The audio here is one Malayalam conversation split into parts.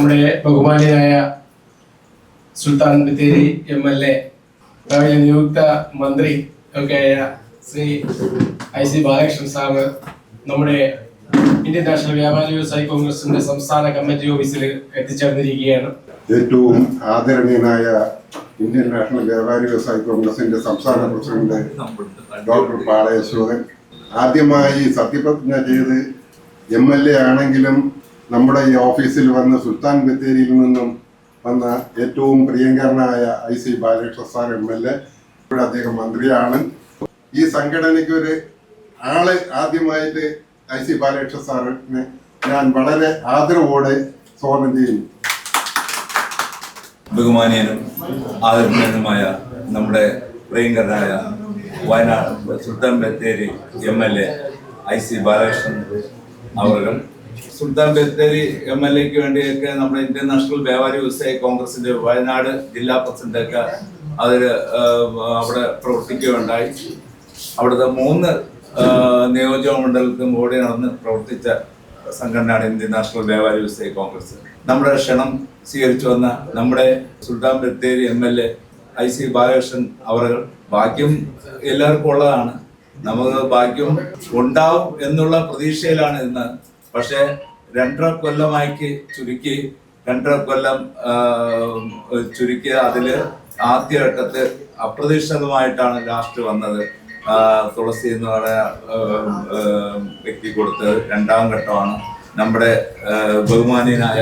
നമ്മുടെ ബഹുമാനിയായ സുൽത്താൻ ബത്തേരി MLA, രാവിലെ നിയുക്ത മന്ത്രി ഒക്കെയായ ശ്രീ IC ബാലകൃഷ്ണൻ സാറ് നമ്മുടെ ഇന്ത്യൻ നാഷണൽ വ്യാപാരി വ്യവസായി കോൺഗ്രസിന്റെ സംസ്ഥാന കമ്മിറ്റി ഓഫീസിൽ എത്തിച്ചേർന്നിരിക്കുകയാണ്. ഏറ്റവും ആദരണീയനായ ഇന്ത്യൻ നാഷണൽ വ്യാപാരി വ്യവസായി കോൺഗ്രസിന്റെ സംസ്ഥാന പ്രസിഡന്റ് ഡോക്ടർ പാളയശോകൻ ആദ്യമായി സത്യപ്രതിജ്ഞ ചെയ്ത് MLA ആണെങ്കിലും നമ്മുടെ ഈ ഓഫീസിൽ വന്ന് സുൽത്താൻ ബത്തേരിയിൽ നിന്നും വന്ന ഏറ്റവും പ്രിയങ്കരനായ IC ബാലകൃഷ്ണ സാർ MLA. ഇവിടെ അദ്ദേഹം മന്ത്രിയാണ്. ഈ സംഘടനയ്ക്ക് ഒരു ആള് ആദ്യമായിട്ട് IC ബാലകൃഷ്ണ സാറിനെ ഞാൻ വളരെ ആദരവോടെ സ്വാഗതം ചെയ്യുന്നു. ബഹുമാനീയനും ആദരണീയനുമായ നമ്മുടെ പ്രിയങ്കരനായ വയനാട് സുൽത്താൻ ബത്തേരി MLA IC ബാലകൃഷ്ണൻ അവർ, സുൽത്താൻ ബത്തേരി MLAക്ക് വേണ്ടിയൊക്കെ നമ്മുടെ ഇന്ത്യൻ നാഷണൽ വ്യാപാരി വ്യവസായി കോൺഗ്രസിന്റെ വയനാട് ജില്ലാ പ്രസിഡന്റൊക്കെ അവിടെ പ്രവർത്തിക്കുകയുണ്ടായി. അവിടുത്തെ 3 നിയോജക മണ്ഡലത്തിലും ഓടി നടന്ന് പ്രവർത്തിച്ച സംഘടനയാണ് ഇന്ത്യൻ നാഷണൽ വ്യാപാരി വ്യവസായി കോൺഗ്രസ്. നമ്മുടെ ക്ഷണം സ്വീകരിച്ചു വന്ന നമ്മുടെ സുൽത്താൻ ബത്തേരി MLA IC ബാലകൃഷ്ണൻ അവർ, ഭാഗ്യം എല്ലാവർക്കും ഉള്ളതാണ്. നമുക്ക് ഭാഗ്യം ഉണ്ടാവും എന്നുള്ള പ്രതീക്ഷയിലാണ് ഇന്ന്. പക്ഷെ 2.5 കൊല്ലമാക്കി ചുരുക്കി 2.5 കൊല്ലം ചുരുക്കി അതില് ആദ്യഘട്ടത്തിൽ അപ്രതീക്ഷിതമായിട്ടാണ് ലാസ്റ്റ് വന്നത്. തുളസി എന്ന് പറയുന്ന വ്യക്തി കൊടുത്തത് 2ാം ഘട്ടമാണ്. നമ്മുടെ ബഹുമാനീയനായ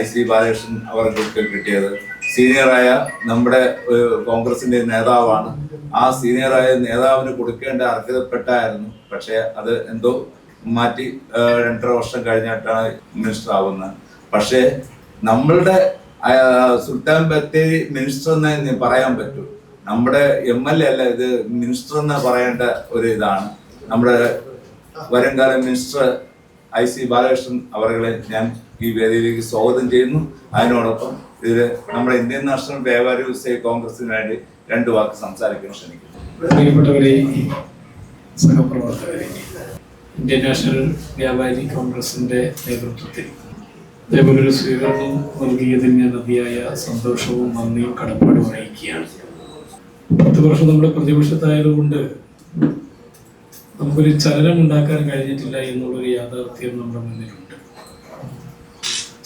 IC ബാലകൃഷ്ണൻ അവർക്ക് കിട്ടിയത്. സീനിയറായ നമ്മുടെ കോൺഗ്രസിന്റെ നേതാവാണ്. ആ സീനിയറായ നേതാവിന് കൊടുക്കേണ്ട അർഹതപ്പെട്ടായിരുന്നു. പക്ഷെ അത് എന്തോ മാറ്റി 2.5 വർഷം കഴിഞ്ഞിട്ടാണ് മിനിസ്റ്റർ ആവുന്നത്. പക്ഷേ നമ്മളുടെ സുൽത്താൻ ബത്തേരി മിനിസ്റ്റർ എന്നേ പറയാൻ പറ്റൂ. നമ്മുടെ MLA അല്ല, ഇത് മിനിസ്റ്റർ എന്ന് പറയേണ്ട ഒരു ഇതാണ്. നമ്മുടെ വരുംകാല മിനിസ്റ്റർ IC ബാലകൃഷ്ണൻ അവരെ ഞാൻ ഈ വേദിയിലേക്ക് സ്വാഗതം ചെയ്യുന്നു. അതിനോടൊപ്പം ഇതില് നമ്മുടെ ഇന്ത്യൻ നാഷണൽ വ്യാപാരി വ്യവസായി കോൺഗ്രസിന് വേണ്ടി 2 വാക്ക് സംസാരിക്കാൻ ക്ഷണിക്കുന്നു. പ്രിയപ്പെട്ടവരെ, സഹപ്രവർത്തകരെ, ഇന്ത്യൻ നാഷണൽ വ്യാപാരി കോൺഗ്രസിന്റെ നേതൃത്വത്തിൽ ഇതേപോലൊരു സ്വീകരണം നൽകിയതിൽ ഞാൻ അതിയായ സന്തോഷവും നന്ദിയും കടപ്പാടും അറിയിക്കുകയാണ്. 10 വർഷം നമ്മുടെ പ്രതിപക്ഷത്തായതുകൊണ്ട് നമുക്കൊരു ചലനം ഉണ്ടാക്കാൻ കഴിഞ്ഞിട്ടില്ല എന്നുള്ളൊരു യാഥാർത്ഥ്യം നമ്മുടെ മുന്നിലുണ്ട്.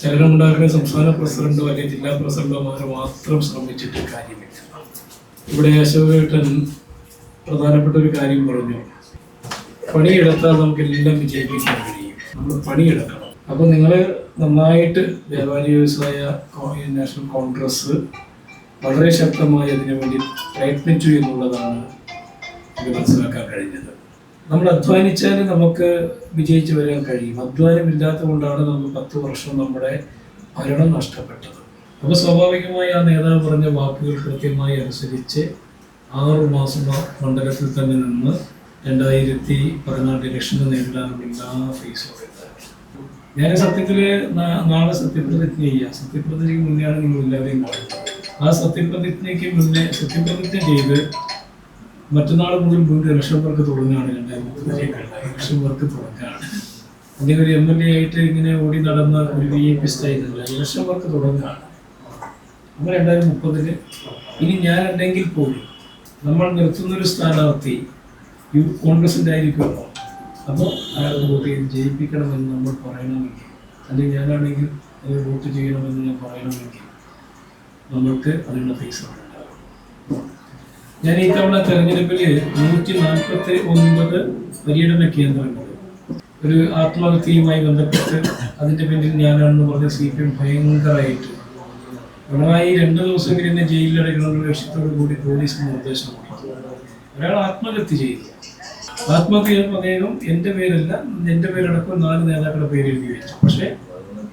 ചലനം ഉണ്ടാക്കാൻ സംസ്ഥാന പ്രസിഡന്റോ അല്ലെങ്കിൽ ജില്ലാ പ്രസിഡന്റോമാരോ മാത്രം ശ്രമിച്ചിട്ട് കാര്യമില്ല. ഇവിടെ അശോകേട്ടൻ പ്രധാനപ്പെട്ട ഒരു കാര്യം പറഞ്ഞു, പണിയെടുത്താൽ നമുക്ക് എല്ലാം വിജയിപ്പിക്കാൻ കഴിയും. നമ്മൾ പണിയെടുക്കണം. അപ്പോൾ നിങ്ങൾ നന്നായിട്ട് വ്യാപാരി വ്യവസായ നാഷണൽ കോൺഗ്രസ് വളരെ ശക്തമായി അതിനു വേണ്ടി പ്രയത്നിച്ചു എന്നുള്ളതാണ് നമുക്ക് മനസ്സിലാക്കാൻ കഴിഞ്ഞത്. നമ്മൾ അധ്വാനിച്ചാൽ നമുക്ക് വിജയിച്ചു വരാൻ കഴിയും. അധ്വാനമില്ലാത്തത് കൊണ്ടാണ് നമുക്ക് 10 വർഷം നമ്മുടെ ഭരണം നഷ്ടപ്പെട്ടത്. അപ്പോൾ സ്വാഭാവികമായി ആ നേതാവ് പറഞ്ഞ വാക്കുകൾ കൃത്യമായി അനുസരിച്ച് 6 മാസം മണ്ഡലത്തിൽ തന്നെ നിന്ന് 2014 ഇലക്ഷന് നേരിടാനുള്ള എല്ലാ ഫേസും എടുത്തത്. ഞാൻ സത്യത്തിൽ നാളെ സത്യപ്രതിജ്ഞ ചെയ്യാം. സത്യപ്രതിജ്ഞയ്ക്ക് മുന്നെയാണ് നിങ്ങൾ എല്ലാവരെയും കാണുന്നത്. ആ സത്യപ്രതിജ്ഞയ്ക്ക് മുന്നേ സത്യപ്രതിജ്ഞ ചെയ്ത് മറ്റന്നാൾ മുതൽ വീണ്ടും ഇലക്ഷൻ വർക്ക് തുടങ്ങുകയാണ്. 2030 ഇലക്ഷൻ വർക്ക് തുടങ്ങുകയാണ്. അല്ലെങ്കിൽ ഒരു MLA ആയിട്ട് ഇങ്ങനെ ഓടി നടന്ന ഒരു VIP സ്റ്റൈലല്ല, ഇലക്ഷൻ വർക്ക് തുടങ്ങുകയാണ്. നമ്മൾ 2030 ഇനി ഞാൻ ഉണ്ടെങ്കിൽ പോലും നമ്മൾ നിർത്തുന്നൊരു സ്ഥാനാർത്ഥി യൂത്ത് കോൺഗ്രസിൻ്റെ ആയിരിക്കുമല്ലോ. അപ്പോൾ അയാൾ വോട്ട് ചെയ്ത് ജയിപ്പിക്കണമെന്ന് നമ്മൾ പറയണമെങ്കിൽ, അല്ലെങ്കിൽ ഞാനാണെങ്കിൽ അത് വോട്ട് ചെയ്യണമെന്ന് ഞാൻ പറയണമെങ്കിൽ നമ്മൾക്ക് അതിനുള്ള പൈസ ഉണ്ടാകും. ഞാൻ ഈ തവണ തെരഞ്ഞെടുപ്പിൽ 149 പര്യടന കേന്ദ്രങ്ങൾ, ഒരു ആത്മഹത്യയുമായി ബന്ധപ്പെട്ട് അതിൻ്റെ പിന്നിൽ ഞാനാണെന്ന് പറഞ്ഞ CPM ഭയങ്കരമായിട്ട് പിണറായി 2 ദിവസം എന്നെ ജയിലിലടയ്ക്കണമെന്ന ലക്ഷ്യത്തോടു കൂടി പോലീസ് നിർദ്ദേശം കൊടുത്തു. ഒരാൾ ആത്മഹത്യ ചെയ്തു. ആത്മഹത്യ ചെയ്തപ്പോൾ അദ്ദേഹം എൻ്റെ പേരല്ല, എൻ്റെ പേരടക്കം 4 നേതാക്കളുടെ പേര് എഴുതി വെച്ചു. പക്ഷേ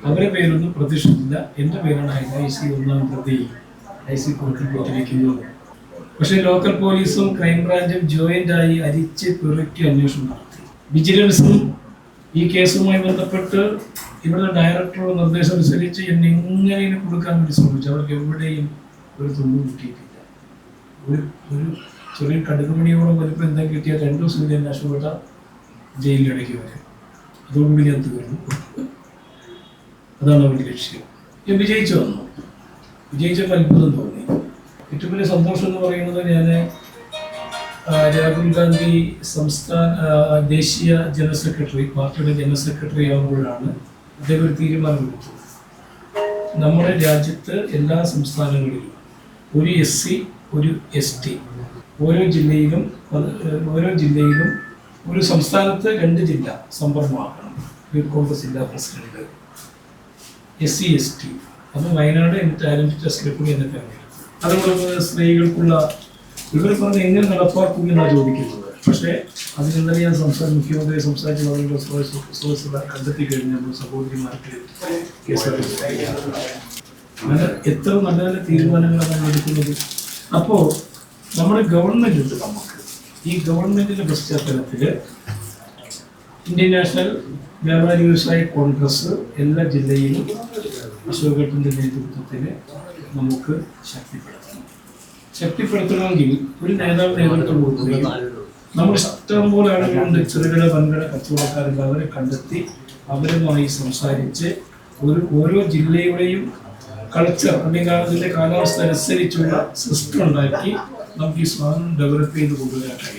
അവരുടെ പേരൊന്നും പ്രതീക്ഷിച്ചില്ല. എൻ്റെ പേരാണ് IC 1ാം പ്രതി IC കോർട്ടിൽ പോയിരിക്കുന്നത്. പക്ഷേ ലോക്കൽ പോലീസും ക്രൈംബ്രാഞ്ചും ജോയിൻ്റായി അരിച്ച് പെറുക്കി അന്വേഷണം നടത്തി. വിജിലൻസും ഈ കേസുമായി ബന്ധപ്പെട്ട് ഇവിടുത്തെ ഡയറക്ടറുടെ നിർദ്ദേശം അനുസരിച്ച് എന്നെ എങ്ങനെയും കൊടുക്കാൻ വേണ്ടി ശ്രമിച്ചു. അവർക്ക് എവിടെയും ഒരു തുമ്പും കിട്ടിയിട്ടില്ല. ഒരു ചെറിയ കടുകുമണിയോളം വലിപ്പം എന്തെങ്കിലും കിട്ടിയാൽ 2 ദിവസം ഞാൻ നഷ്ടപ്പെട്ട ജയിലിലിടയ്ക്ക് വരും. അതോടുകൂടി ഞാൻ തീർന്നു. അതാണ് അവരുടെ ലക്ഷ്യം. ഞാൻ വിജയിച്ചു വന്നു. വിജയിച്ചപ്പോൾ അത്ഭുതം തോന്നി. ഏറ്റവും വലിയ സന്തോഷം എന്ന് പറയുന്നത് ഞാൻ രാഹുൽ ഗാന്ധി ദേശീയ ജനറൽ സെക്രട്ടറി, പാർട്ടിയുടെ ജനറൽ സെക്രട്ടറി ആകുമ്പോഴാണ് അദ്ദേഹം ഒരു തീരുമാനമെടുത്തത്. നമ്മുടെ രാജ്യത്ത് എല്ലാ സംസ്ഥാനങ്ങളിലും ഒരു SC ഒരു ST, ഓരോ ജില്ലയിലും ഒരു സംസ്ഥാനത്ത് 2 ജില്ല സംവരണമാക്കണം. യൂത്ത് കോൺഗ്രസ് ജില്ലാ പ്രസിഡന്റ്, SC ST, അത് വയനാട് ടാലന്റ് ടെസ്റ്റിൽ കൂടി എന്നെ തെരഞ്ഞെടുത്തു. അതുപോലെ സ്ത്രീകൾക്കുള്ള ഇവർ പറഞ്ഞ് എങ്ങനെ നടപ്പാക്കും എന്നാണ് ചോദിക്കുന്നത്. പക്ഷേ അതിനെന്താ ഞാൻ മുഖ്യമന്ത്രി സംസാരിച്ച് പറയുമ്പോൾ കണ്ടെത്തി കഴിഞ്ഞപ്പോൾ സഹോദരിമാർക്ക് അങ്ങനെ എത്ര നല്ല നല്ല തീരുമാനങ്ങളാണ് നമ്മൾ എടുക്കുന്നത്. അപ്പോൾ നമ്മുടെ ഗവൺമെൻറ് ഉണ്ട്. നമുക്ക് ഈ ഗവൺമെൻറ്റിൻ്റെ പശ്ചാത്തലത്തിൽ ഇന്ത്യൻ നാഷണൽ വ്യാപാരി വ്യവസായ കോൺഗ്രസ് എല്ലാ ജില്ലയിലും അശോകേട്ടൻ്റെ നേതൃത്വത്തിൽ നമുക്ക് ശക്തിപ്പെടുത്തണമെങ്കിൽ ഒരു നേതാവ് നേതൃത്വം കൊടുക്കുകയും നമ്മൾ ഇഷ്ടംപോലെ ആളുകളുണ്ട്, ചെറുകിട വൻകിട കച്ചവടക്കാരുണ്ട്, അവരെ കണ്ടെത്തി അവരുമായി സംസാരിച്ച് ഓരോ ജില്ലയുടെയും കൾച്ചർ അല്ലെങ്കിൽ അതിൻ്റെ കാലാവസ്ഥ അനുസരിച്ചുള്ള സിസ്റ്റം ഉണ്ടാക്കി നമുക്ക് ഈ സാധനം ഡെവലപ്പ് ചെയ്ത് കൊണ്ടുവരാൻ കഴിയും.